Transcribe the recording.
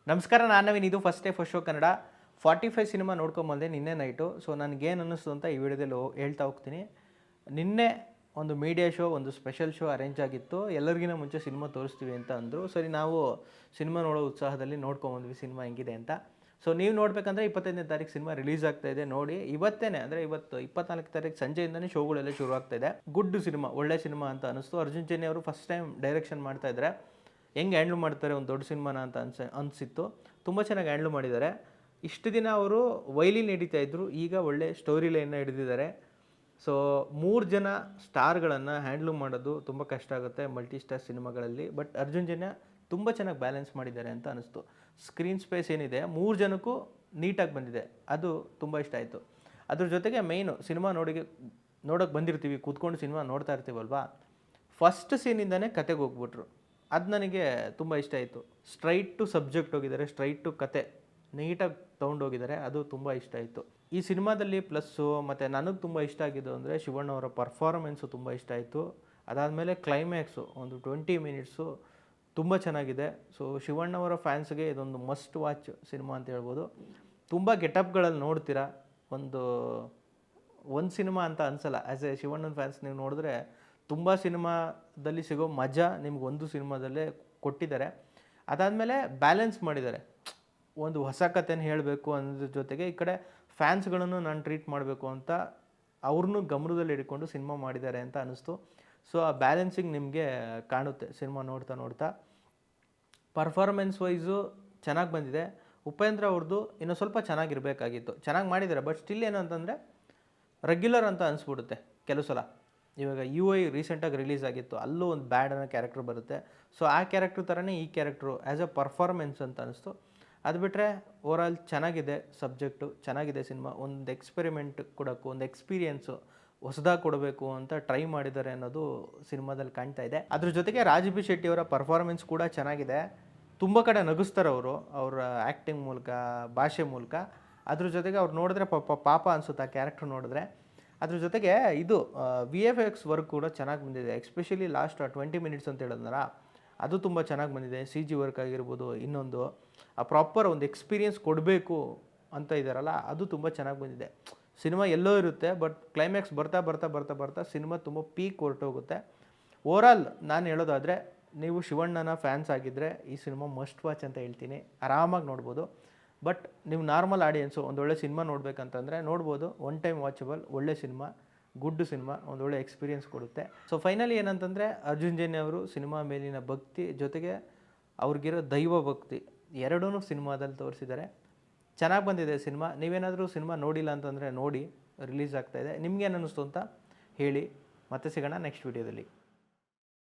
ನಮಸ್ಕಾರ, ನಾನು ನವೀನ್. ಇದು first day first show Kannada 45 cinema ನೋಡ್ಕೊಂಬಂದೆ ನಿನ್ನೆ ನೈಟು. ಸೊ ನನಗೇನು ಅನ್ನಿಸ್ತು ಅಂತ ಈ ವಿಡಿಯೋದಲ್ಲಿ ಹೇಳ್ತಾ ಹೋಗ್ತೀನಿ. ನಿನ್ನೆ ಒಂದು ಮೀಡಿಯಾ ಶೋ, ಒಂದು ಸ್ಪೆಷಲ್ ಶೋ ಅರೇಂಜ್ ಆಗಿತ್ತು. ಎಲ್ಲರಿಗಿಂತ ಮುಂಚೆ ಸಿನಿಮಾ ತೋರಿಸ್ತೀವಿ ಅಂತ ಅಂದರು. ಸರಿ, ನಾವು ಸಿನಿಮಾ ನೋಡೋ ಉತ್ಸಾಹದಲ್ಲಿ ನೋಡ್ಕೊಂಬಂದ್ವಿ ಸಿನಿಮಾ ಹೆಂಗಿದೆ ಅಂತ. ಸೊ ನೀವು ನೋಡಬೇಕಂದ್ರೆ 25ನೇ ತಾರೀಕು ಸಿನಿಮಾ ರಿಲೀಸ್ ಆಗ್ತಾ ಇದೆ. ನೋಡಿ, ಇವತ್ತೇನೆ ಅಂದರೆ ಇವತ್ತು 24 ತಾರೀಕು ಸಂಜೆಯಿಂದನೇ ಶೋಗಳೆಲ್ಲ ಶುರು ಆಗ್ತಾ ಇದೆ. ಗುಡ್ ಸಿನಿಮಾ, ಒಳ್ಳೆ ಸಿನಿಮಾ ಅಂತ ಅನಿಸ್ತು. ಅರ್ಜುನ್ ಜನ್ಯ ಅವರು ಫಸ್ಟ್ ಟೈಮ್ ಡೈರೆಕ್ಷನ್ ಮಾಡ್ತಾ ಇದ್ದಾರೆ. ಹೆಂಗೆ ಹ್ಯಾಂಡ್ಲ್ ಮಾಡ್ತಾರೆ ಒಂದು ದೊಡ್ಡ ಸಿನಿಮಾನ ಅಂತ ಅನಿಸಿತ್ತು. ತುಂಬ ಚೆನ್ನಾಗಿ ಹ್ಯಾಂಡ್ಲ್ ಮಾಡಿದ್ದಾರೆ. ಇಷ್ಟು ದಿನ ಅವರು ವೈಲಿನ್ ಹಿಡಿತಾ ಇದ್ದರು, ಈಗ ಒಳ್ಳೆ ಸ್ಟೋರಿ ಲೈನ್ನ ಹಿಡಿದಿದ್ದಾರೆ. ಸೊ 3 ಜನ ಸ್ಟಾರ್ಗಳನ್ನು ಹ್ಯಾಂಡ್ಲ್ ಮಾಡೋದು ತುಂಬ ಕಷ್ಟ ಆಗುತ್ತೆ ಮಲ್ಟಿ ಸ್ಟಾರ್ ಸಿನಿಮಾಗಳಲ್ಲಿ. ಬಟ್ ಅರ್ಜುನ್ ಜನ್ಯ ತುಂಬ ಚೆನ್ನಾಗಿ ಬ್ಯಾಲೆನ್ಸ್ ಮಾಡಿದ್ದಾರೆ ಅಂತ ಅನಿಸ್ತು. ಸ್ಕ್ರೀನ್ ಸ್ಪೇಸ್ ಏನಿದೆ 3 ಜನಕ್ಕೂ ನೀಟಾಗಿ ಬಂದಿದೆ, ಅದು ತುಂಬ ಇಷ್ಟ ಆಯಿತು. ಅದ್ರ ಜೊತೆಗೆ ಮೇಯ್ನು ಸಿನಿಮಾ ನೋಡೋಕ್ಕೆ ಬಂದಿರ್ತೀವಿ, ಕೂತ್ಕೊಂಡು ಸಿನಿಮಾ ನೋಡ್ತಾ ಇರ್ತೀವಲ್ವಾ, ಫಸ್ಟ್ ಸೀನಿಂದನೇ ಕತೆಗೆ ಹೋಗ್ಬಿಟ್ರು. ಅದು ನನಗೆ ತುಂಬ ಇಷ್ಟ ಆಯಿತು. ಸ್ಟ್ರೈಟ್ ಟು ಸಬ್ಜೆಕ್ಟ್ ಹೋಗಿದ್ದಾರೆ, ಸ್ಟ್ರೈಟ್ ಟು ಕತೆ ನೀಟಾಗಿ ತೊಗೊಂಡೋಗಿದ್ದಾರೆ, ಅದು ತುಂಬ ಇಷ್ಟ ಆಯಿತು. ಈ ಸಿನಿಮಾದಲ್ಲಿ ಪ್ಲಸ್ಸು ಮತ್ತು ನನಗೆ ತುಂಬ ಇಷ್ಟ ಆಗಿದ್ದು ಅಂದರೆ ಶಿವಣ್ಣ ಅವರ ಪರ್ಫಾರ್ಮೆನ್ಸು ತುಂಬ ಇಷ್ಟ ಆಯಿತು. ಅದಾದಮೇಲೆ ಕ್ಲೈಮ್ಯಾಕ್ಸು ಒಂದು 20 ಮಿನಿಟ್ಸು ತುಂಬ ಚೆನ್ನಾಗಿದೆ. ಸೊ ಶಿವಣ್ಣವರ ಫ್ಯಾನ್ಸ್ಗೆ ಇದೊಂದು ಮಸ್ಟ್ ವಾಚ್ ಸಿನಿಮಾ ಅಂತ ಹೇಳ್ಬೋದು. ತುಂಬ ಗೆಟಪ್ಗಳಲ್ಲಿ ನೋಡ್ತೀರಾ, ಒಂದು ಸಿನಿಮಾ ಅಂತ ಅನಿಸಲ್ಲ. ಆ್ಯಸ್ ಎ ಶಿವಣ್ಣನ ಫ್ಯಾನ್ಸ್ ನೀವು ನೋಡಿದ್ರೆ ತುಂಬ ಸಿನಿಮಾದಲ್ಲಿ ಸಿಗೋ ಮಜಾ ನಿಮ್ಗೆ ಒಂದು ಸಿನಿಮಾದಲ್ಲೇ ಕೊಟ್ಟಿದ್ದಾರೆ. ಅದಾದಮೇಲೆ ಬ್ಯಾಲೆನ್ಸ್ ಮಾಡಿದ್ದಾರೆ. ಒಂದು ಹೊಸ ಕಥೆನ ಹೇಳಬೇಕು ಅನ್ನೋದ್ರ ಜೊತೆಗೆ ಈ ಕಡೆ ಫ್ಯಾನ್ಸ್ಗಳನ್ನು ನಾನು ಟ್ರೀಟ್ ಮಾಡಬೇಕು ಅಂತ ಅವ್ರನ್ನೂ ಗಮನದಲ್ಲಿ ಇಟ್ಕೊಂಡು ಸಿನಿಮಾ ಮಾಡಿದ್ದಾರೆ ಅಂತ ಅನ್ನಿಸ್ತು. ಸೊ ಆ ಬ್ಯಾಲೆನ್ಸಿಂಗ್ ನಿಮಗೆ ಕಾಣುತ್ತೆ ಸಿನಿಮಾ ನೋಡ್ತಾ. ಪರ್ಫಾರ್ಮೆನ್ಸ್ ವೈಸು ಚೆನ್ನಾಗಿ ಬಂದಿದೆ. ಉಪೇಂದ್ರ ಅವ್ರದ್ದು ಇನ್ನೂ ಸ್ವಲ್ಪ ಚೆನ್ನಾಗಿರಬೇಕಾಗಿತ್ತು. ಚೆನ್ನಾಗಿ ಮಾಡಿದ್ದಾರೆ, ಬಟ್ ಸ್ಟಿಲ್ ಏನು ಅಂತಂದರೆ ರೆಗ್ಯುಲರ್ ಅಂತ ಅನಿಸ್ಬಿಡುತ್ತೆ ಕೆಲವು ಸಲ. ಇವಾಗ UI ರೀಸೆಂಟಾಗಿ ರಿಲೀಸ್ ಆಗಿತ್ತು, ಅಲ್ಲೂ ಒಂದು ಬ್ಯಾಡ್ ಅನ್ನೋ ಕ್ಯಾರೆಕ್ಟರ್ ಬರುತ್ತೆ. ಸೊ ಆ ಕ್ಯಾರೆಕ್ಟ್ರ್ ಥರನೇ ಈ ಕ್ಯಾರೆಕ್ಟ್ರು ಆ್ಯಸ್ ಎ ಪರ್ಫಾರ್ಮೆನ್ಸ್ ಅಂತ ಅನಿಸ್ತು. ಅದು ಬಿಟ್ಟರೆ ಓವರಾಲ್ ಚೆನ್ನಾಗಿದೆ, ಸಬ್ಜೆಕ್ಟು ಚೆನ್ನಾಗಿದೆ ಸಿನಿಮಾ. ಒಂದು ಎಕ್ಸ್ಪೆರಿಮೆಂಟ್ ಕೊಡೋಕ್ಕೂ, ಒಂದು ಎಕ್ಸ್ಪೀರಿಯೆನ್ಸು ಹೊಸದಾಗಿ ಕೊಡಬೇಕು ಅಂತ ಟ್ರೈ ಮಾಡಿದ್ದಾರೆ ಅನ್ನೋದು ಸಿನಿಮಾದಲ್ಲಿ ಕಾಣ್ತಾ ಇದೆ. ಅದ್ರ ಜೊತೆಗೆ ರಾಜ್ ಬಿ ಶೆಟ್ಟಿಯವರ ಪರ್ಫಾರ್ಮೆನ್ಸ್ ಕೂಡ ಚೆನ್ನಾಗಿದೆ. ತುಂಬ ಕಡೆ ನಗಿಸ್ತಾರೆ ಅವರು, ಅವರ ಆ್ಯಕ್ಟಿಂಗ್ ಮೂಲಕ, ಭಾಷೆ ಮೂಲಕ. ಅದ್ರ ಜೊತೆಗೆ ಅವ್ರು ನೋಡಿದ್ರೆ ಪಾಪ ಅನಿಸುತ್ತೆ ಆ ಕ್ಯಾರೆಕ್ಟ್ರ್ ನೋಡಿದ್ರೆ. ಅದ್ರ ಜೊತೆಗೆ ಇದು VFX ವರ್ಕ್ ಕೂಡ ಚೆನ್ನಾಗಿ ಬಂದಿದೆ. ಎಸ್ಪೆಷಲಿ ಲಾಸ್ಟ್ 20 ಮಿನಿಟ್ಸ್ ಅಂತ ಹೇಳಿದ್ನಲ್ಲ, ಅದು ತುಂಬ ಚೆನ್ನಾಗಿ ಬಂದಿದೆ. CG ವರ್ಕ್ ಆಗಿರ್ಬೋದು, ಇನ್ನೊಂದು ಆ ಪ್ರಾಪರ್ ಒಂದು ಎಕ್ಸ್ಪೀರಿಯೆನ್ಸ್ ಕೊಡಬೇಕು ಅಂತ ಇದ್ದಾರಲ್ಲ, ಅದು ತುಂಬ ಚೆನ್ನಾಗಿ ಬಂದಿದೆ. ಸಿನಿಮಾ ಎಲ್ಲೋ ಇರುತ್ತೆ, ಬಟ್ ಕ್ಲೈಮ್ಯಾಕ್ಸ್ ಬರ್ತಾ ಸಿನಿಮಾ ತುಂಬ ಪೀಕ್ ಹೊರಟೋಗುತ್ತೆ. ಓವರಾಲ್ ನಾನು ಹೇಳೋದಾದರೆ, ನೀವು ಶಿವಣ್ಣನ ಫ್ಯಾನ್ಸ್ ಆಗಿದ್ದರೆ ಈ ಸಿನಿಮಾ ಮಸ್ಟ್ ವಾಚ್ ಅಂತ ಹೇಳ್ತೀನಿ. ಆರಾಮಾಗಿ ನೋಡ್ಬೋದು. ಬಟ್ ನೀವು ನಾರ್ಮಲ್ ಆಡಿಯನ್ಸು ಒಂದೊಳ್ಳೆ ಸಿನಿಮಾ ನೋಡಬೇಕಂತಂದರೆ ನೋಡ್ಬೋದು. ಒನ್ ಟೈಮ್ ವಾಚಬಲ್, ಒಳ್ಳೆ ಸಿನಿಮಾ, ಗುಡ್ ಸಿನಿಮಾ, ಒಂದೊಳ್ಳೆ ಎಕ್ಸ್ಪೀರಿಯೆನ್ಸ್ ಕೊಡುತ್ತೆ. ಸೊ ಫೈನಲಿ ಏನಂತಂದರೆ ಅರ್ಜುನ್ ಜನ್ಯ ಅವರು ಸಿನಿಮಾ ಮೇಲಿನ ಭಕ್ತಿ ಜೊತೆಗೆ ಅವ್ರಿಗಿರೋ ದೈವ ಭಕ್ತಿ ಎರಡೂ ಸಿನಿಮಾದಲ್ಲಿ ತೋರಿಸಿದ್ದಾರೆ. ಚೆನ್ನಾಗಿ ಬಂದಿದೆ ಸಿನಿಮಾ. ನೀವೇನಾದರೂ ಸಿನಿಮಾ ನೋಡಿಲ್ಲ ಅಂತಂದರೆ ನೋಡಿ, ರಿಲೀಸ್ ಆಗ್ತಾಯಿದೆ. ನಿಮ್ಗೇನು ಅನ್ನಿಸ್ತು ಅಂತ ಹೇಳಿ. ಮತ್ತೆ ಸಿಗೋಣ ನೆಕ್ಸ್ಟ್ ವೀಡಿಯೋದಲ್ಲಿ.